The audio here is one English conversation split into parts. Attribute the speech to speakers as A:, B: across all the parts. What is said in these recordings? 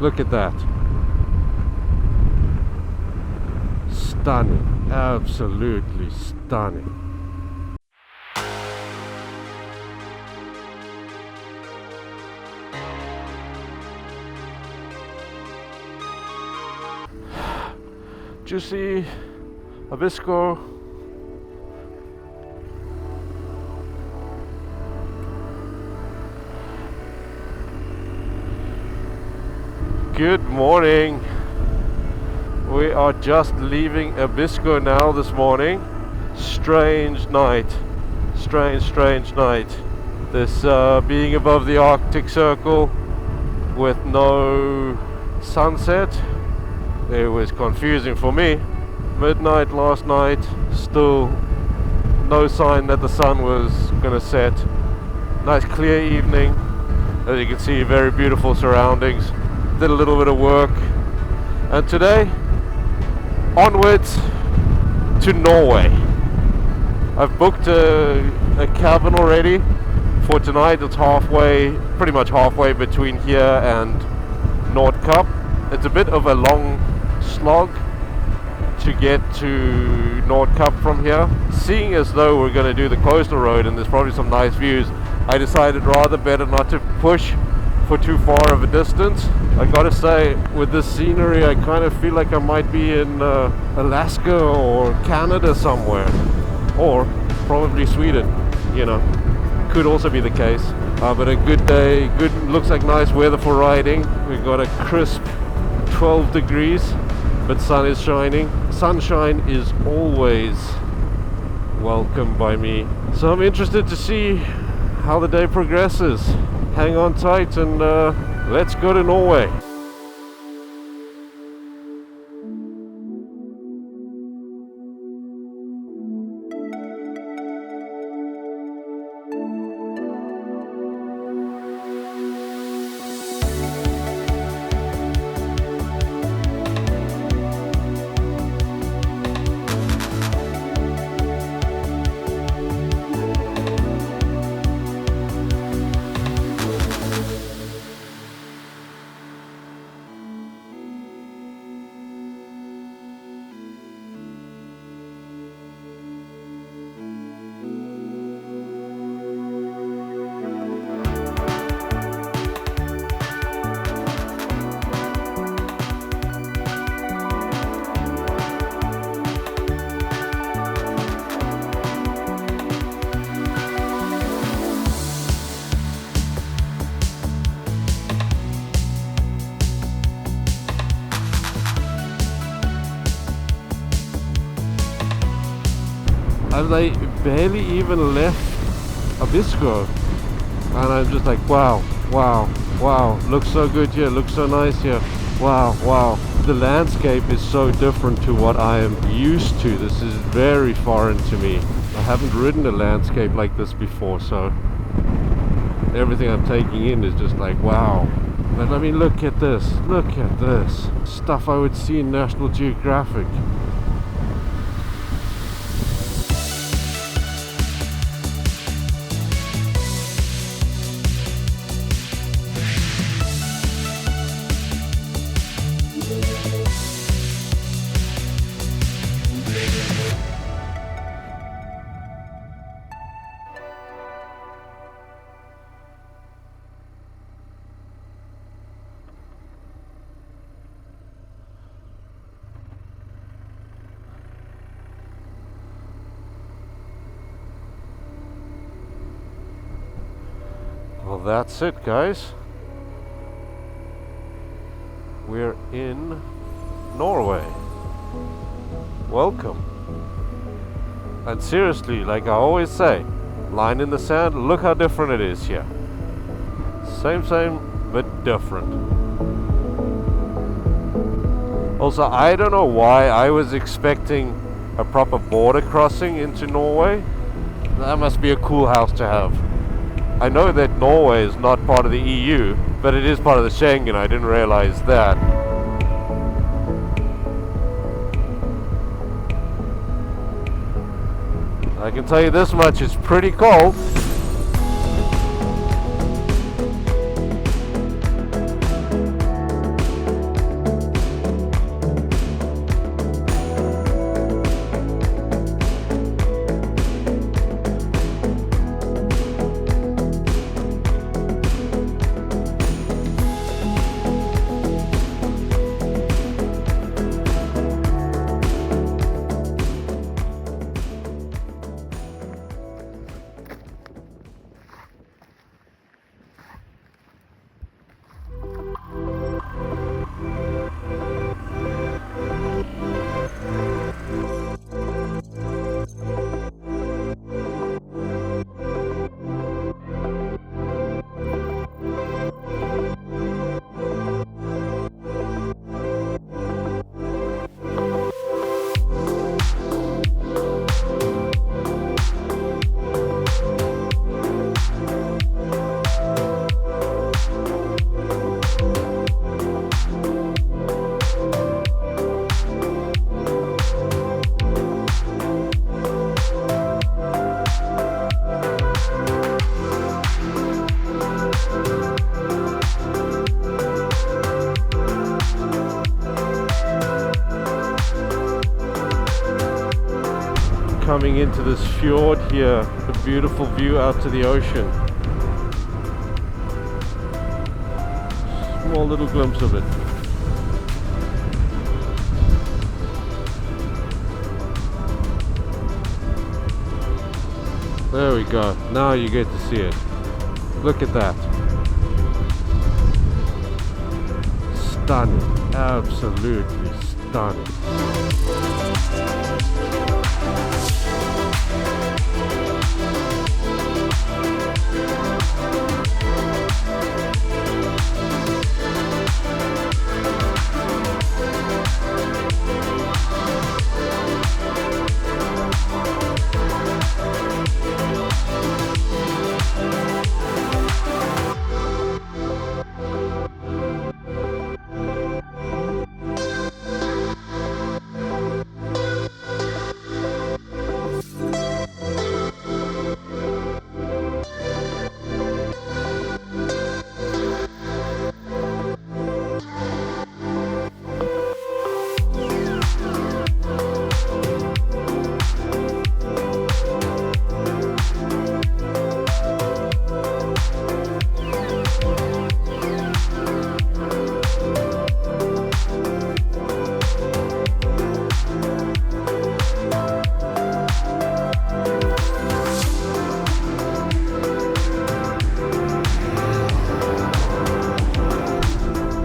A: Look at that. Stunning. Absolutely stunning. Do you see Abisko? Good morning. We are just leaving Abisko now this morning. Strange night. Strange night. This being above the Arctic Circle with no sunset. It was confusing for me. Midnight last night, still no sign that the sun was gonna set. Nice clear evening. As you can see, very beautiful surroundings. Did a little bit of work. And today, onwards to Norway. I've booked a cabin already for tonight. It's pretty much halfway between here and Nordkapp. It's a bit of a long slog to get to Nordkapp from here. Seeing as though we're going to do the coastal road and there's probably some nice views, I decided better not to push for too far of a distance. I gotta say, with this scenery, I kind of feel like I might be in Alaska or Canada somewhere, or probably Sweden, you know, could also be the case. But a good day, looks like nice weather for riding. We've got a crisp 12 degrees, but sun is shining. Sunshine is always welcome by me. So I'm interested to see how the day progresses. Hang on tight and let's go to Norway. And they barely even left Abisko, and I'm just like, wow, looks so good here, looks so nice here, wow. The landscape is so different to what I am used to. This is very foreign to me. I haven't ridden a landscape like this before, so everything I'm taking in is just like, wow. But I mean, look at this stuff I would see in National Geographic. Well, that's it, guys. We're in Norway. Welcome. And seriously, like I always say, line in the sand, look how different it is here. Same, but different. Also, I don't know why I was expecting a proper border crossing into Norway. That must be a cool house to have. I know that Norway is not part of the EU, but it is part of the Schengen. I didn't realize that. I can tell you this much, it's pretty cold. coming into this fjord here. A beautiful view out to the ocean. Small little glimpse of it. There we go. Now you get to see it. Look at that. Stunning. Absolutely stunning.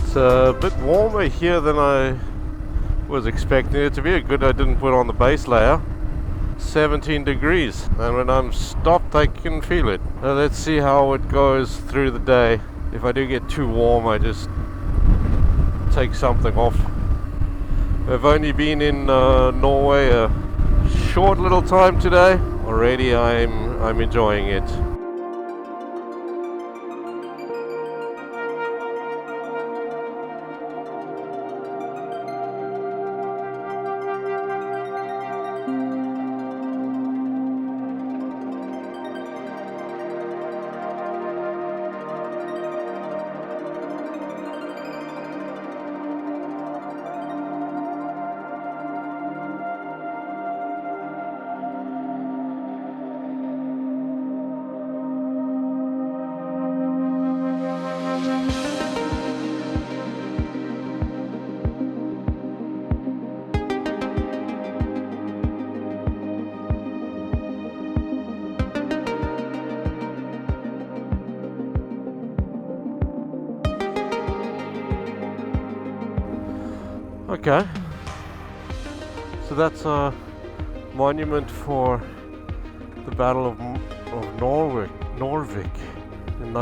A: It's a bit warmer here than I was expecting it to be. Good I didn't put on the base layer. 17 degrees, and when I'm stopped I can feel it. Let's see how it goes through the day. If I do get too warm, I just take something off. I've only been in Norway a short little time today. Already I'm enjoying it. Okay, so that's a monument for the Battle of Narvik in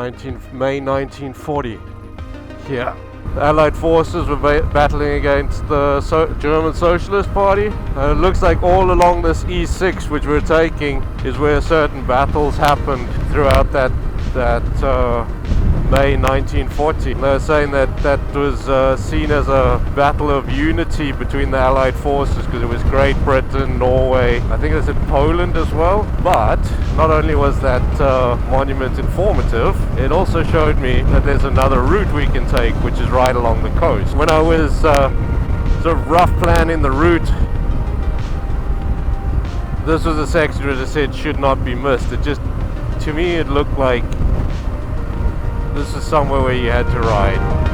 A: May 1940. Here, the Allied forces were battling against the German Socialist Party. It looks like all along this E6 which we're taking is where certain battles happened throughout that May 1940. They're saying that that was seen as a battle of unity between the Allied forces because it was Great Britain, Norway, I think they said Poland as well. But not only was that monument informative, it also showed me that there's another route we can take which is right along the coast. When I was sort of rough planning the route, this was a section where it said should not be missed. It just, to me it looked like this is somewhere where you had to ride.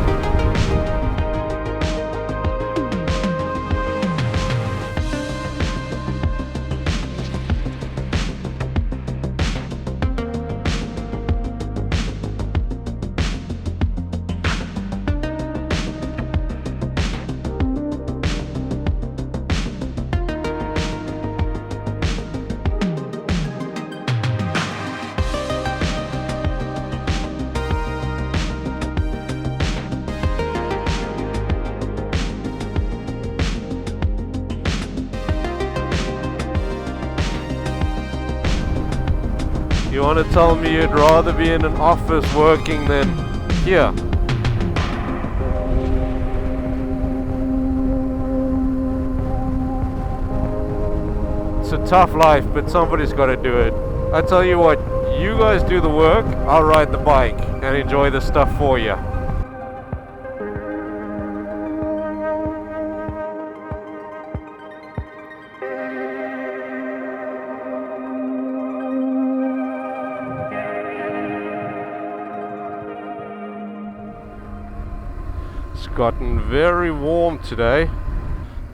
A: You want to tell me you'd rather be in an office working than here? It's a tough life, but somebody's got to do it. I tell you what, you guys do the work, I'll ride the bike and enjoy the stuff for you. gotten very warm today.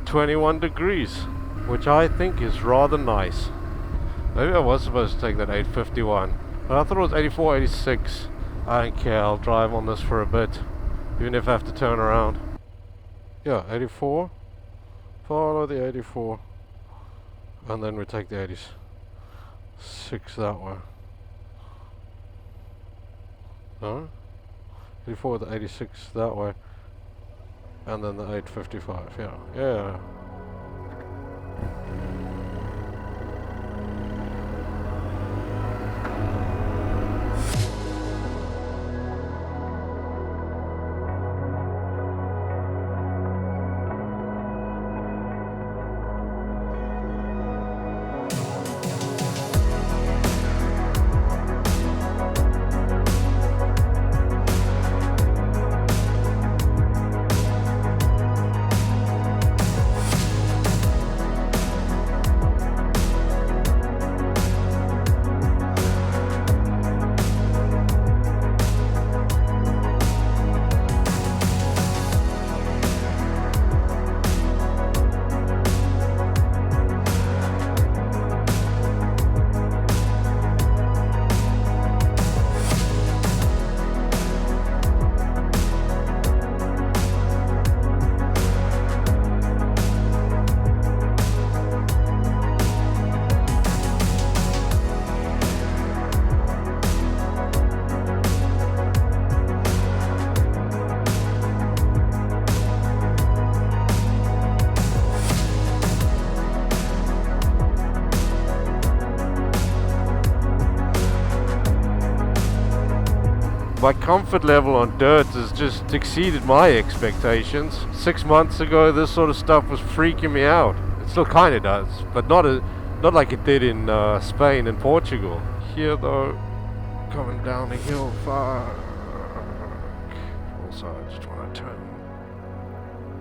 A: 21 degrees, which I think is rather nice. Maybe I was supposed to take that 851, but I thought it was 84, 86. I don't care, I'll drive on this for a bit, even if I have to turn around. Yeah, 84. Follow the 84. And then we take the 86 that way. No? 84 the 86 that way. And then the 855, yeah. Yeah. My comfort level on dirt has just exceeded my expectations. 6 months ago, this sort of stuff was freaking me out. It still kind of does, but not like it did in Spain and Portugal. Here though, coming down the hill, fuck. Also, I just want to turn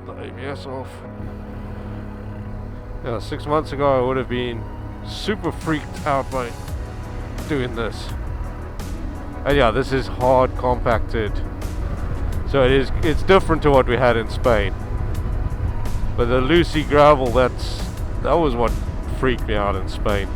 A: the ABS off. Yeah, 6 months ago I would have been super freaked out by doing this. And yeah, this is hard compacted, so it's different to what we had in Spain. But the loosey gravel, that was what freaked me out in Spain.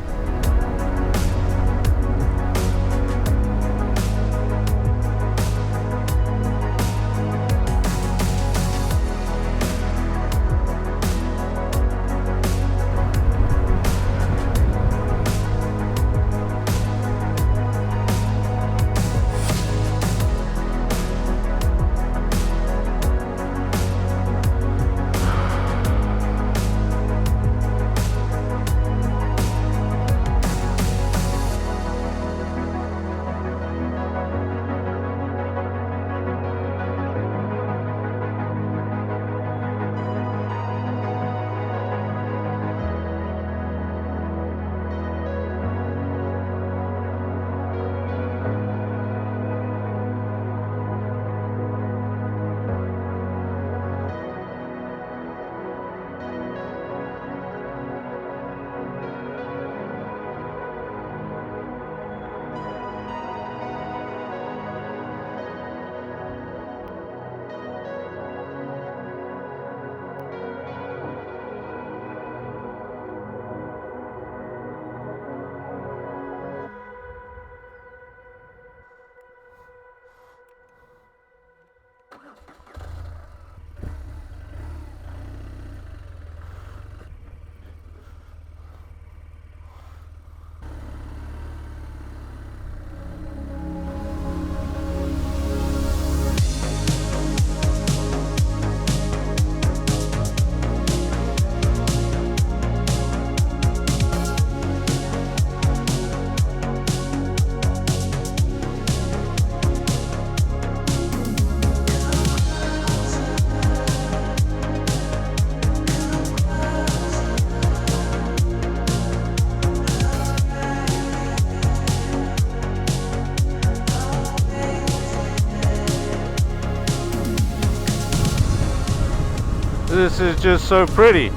A: This is just so pretty.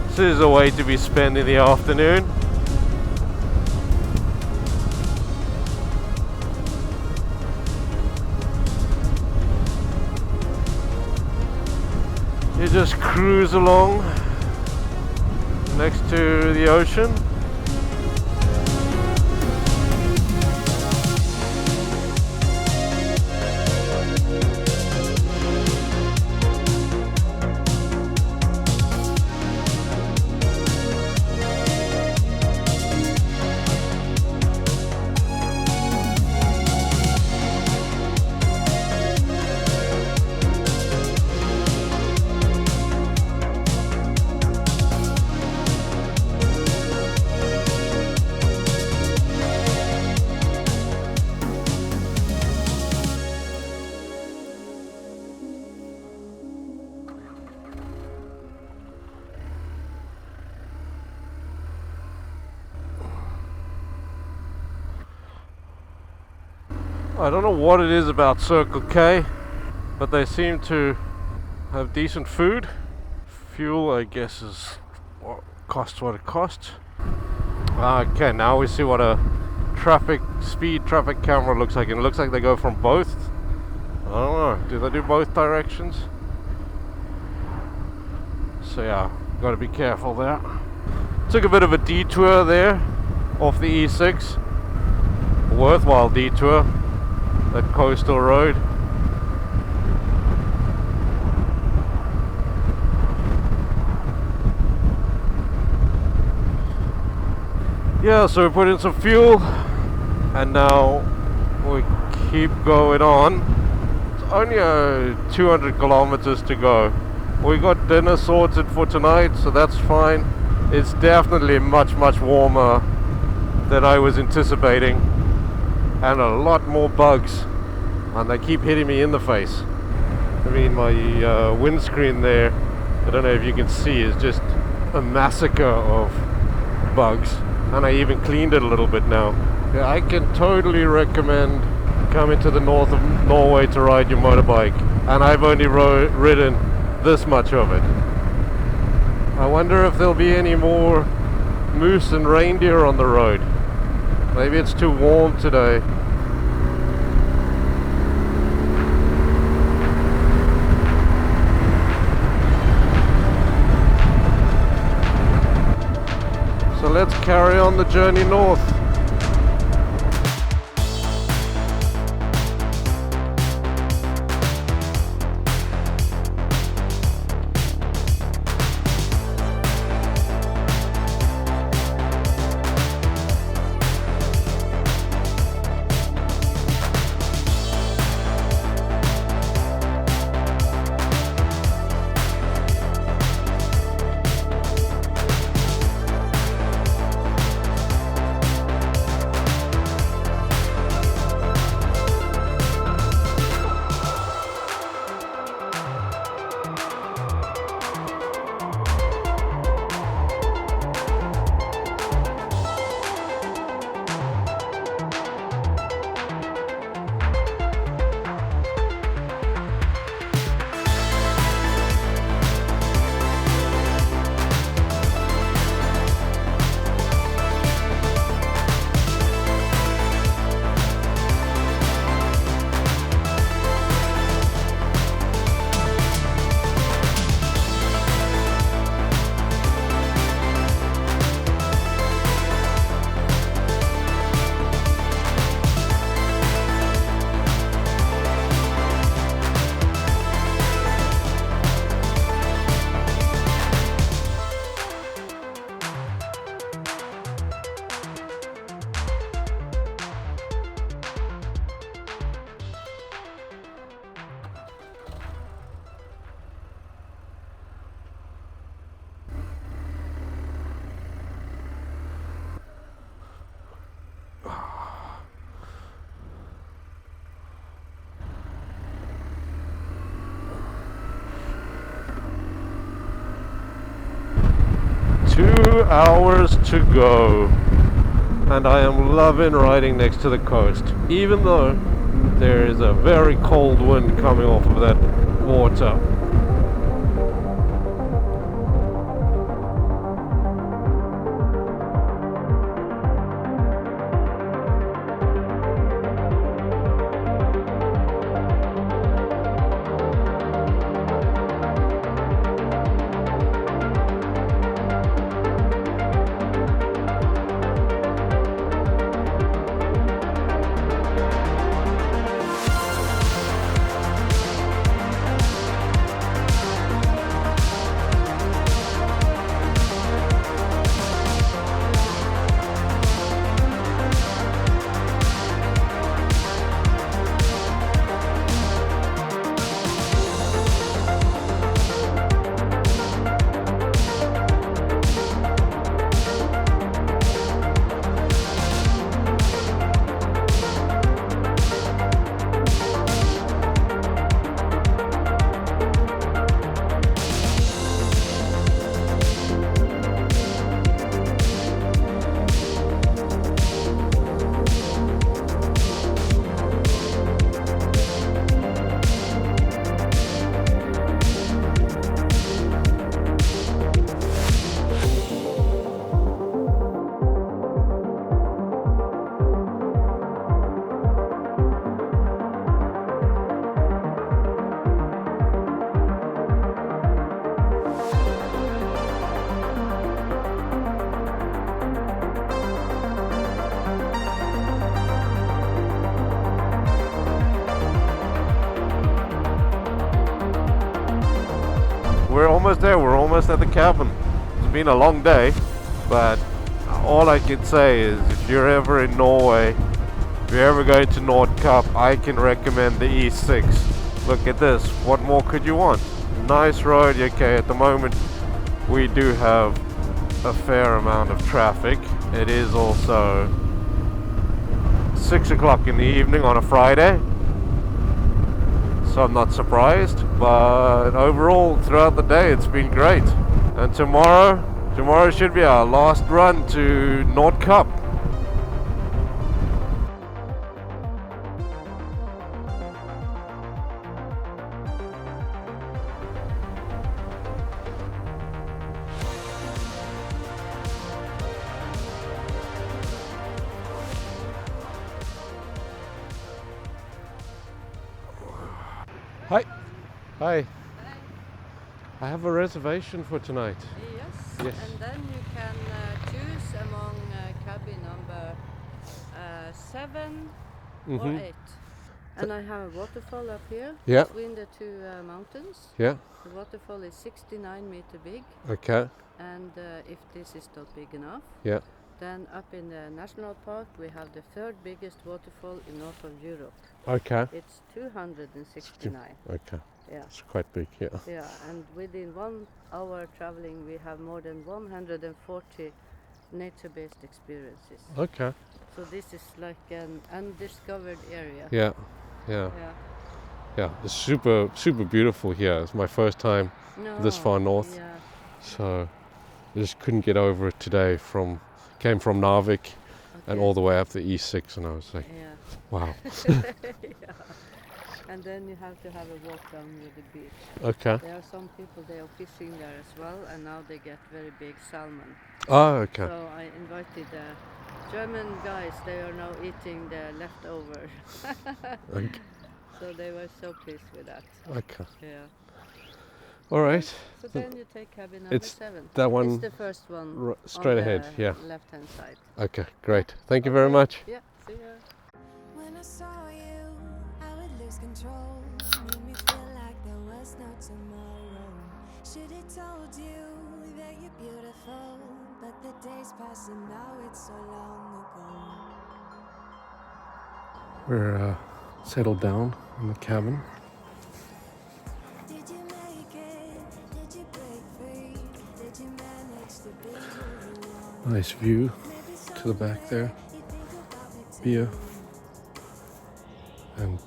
A: This is a way to be spending the afternoon. just cruise along next to the ocean. I don't know what it is about Circle K, but they seem to have decent food. Fuel, I guess, is costs what it costs. Okay, now we see what a speed traffic camera looks like, and it looks like they go from both. I don't know, do they do both directions? So yeah, gotta be careful there. Took a bit of a detour there off the E6. A worthwhile detour. That coastal road. Yeah, so we put in some fuel and now we keep going on. It's only 200 kilometers to go. We got dinner sorted for tonight, so that's fine. It's definitely much warmer than I was anticipating. And a lot more bugs, and they keep hitting me in the face. I mean, my windscreen there, I don't know if you can see, is just a massacre of bugs, and I even cleaned it a little bit now. Yeah, I can totally recommend coming to the north of Norway to ride your motorbike, and I've only ridden this much of it. I wonder if there'll be any more moose and reindeer on the road. Maybe it's too warm today. So let's carry on the journey north. Hours to go, and I am loving riding next to the coast, even though there is a very cold wind coming off of that water. we're almost there. We're almost at the cabin. It's been a long day, but all I can say is if you're ever in Norway, if you're ever going to Nordkapp, I can recommend the E6. Look at this. What more could you want? Nice road. Okay, at the moment we do have a fair amount of traffic. It is also 6 o'clock in the evening on a Friday, so I'm not surprised, but overall throughout the day it's been great. And tomorrow should be our last run to Nordkapp. Hi. Hi. I have a reservation for tonight.
B: Yes. And then you can choose among cabin number 7 or 8. And I have a waterfall up here between the two mountains.
A: Yeah.
B: The waterfall is 69 meter big.
A: Okay.
B: And if this is not big enough, then up in the national park we have the third biggest waterfall in north of Europe.
A: Okay.
B: It's 269.
A: Okay.
B: Yeah.
A: It's quite big, yeah.
B: Yeah, and within 1 hour traveling we have more than 140 nature-based experiences.
A: Okay.
B: So this is like an undiscovered area.
A: Yeah. It's super beautiful here. It's my first time this far north.
B: Yeah.
A: So I just couldn't get over it today. Came from Narvik and all the way up the E6, and I was like, wow.
B: Yeah. And then you have to have a walk down near the beach.
A: Okay.
B: There are some people, they are fishing there as well, and now they get very big salmon.
A: Oh, okay.
B: So I invited the German guys, they are now eating the leftover.
A: Okay.
B: So they were so pleased with that.
A: Okay.
B: Yeah.
A: All right.
B: So then you take cabin number 7.
A: That one.
B: It's the first one.
A: Straight
B: on
A: ahead.
B: the
A: Yeah.
B: left-hand side.
A: Okay. Great. Thank you very much.
B: Yeah. See ya.
C: When I saw you, I would lose control. Made me feel like there was no tomorrow. Should have told you that you're beautiful, but the days pass and now it's so long ago.
A: We're settled down in the cabin.
C: Did you make it? Did you break free? Did you manage to be who you want?
A: Nice view to the back there. Beer. And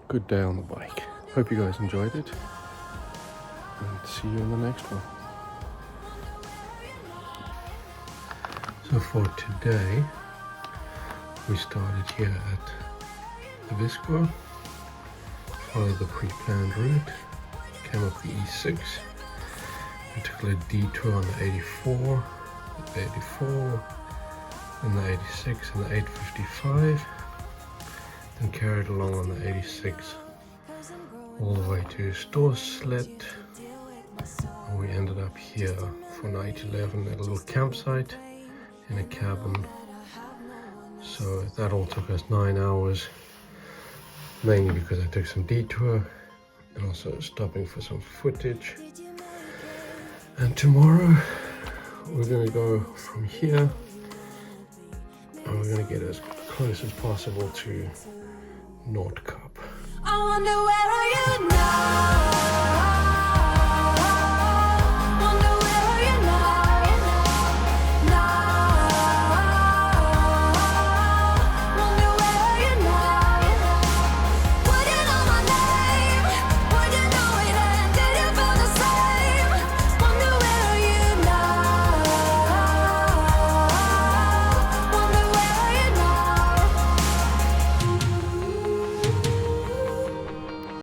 A: good day on the bike. Hope you guys enjoyed it. And see you in the next one. So for today, we started here at Abisko, followed the pre-planned route, came up the E6, we took a little detour on the 84, the 84, and the 86 and the 855, then carried along on the 86 all the way to Storslett, and we ended up here for night 11 at a little campsite in a cabin. So that all took us 9 hours, mainly because I took some detour and also stopping for some footage. And tomorrow we're gonna go from here and we're gonna get as close as possible to Nordkapp.
C: I wonder where are you now?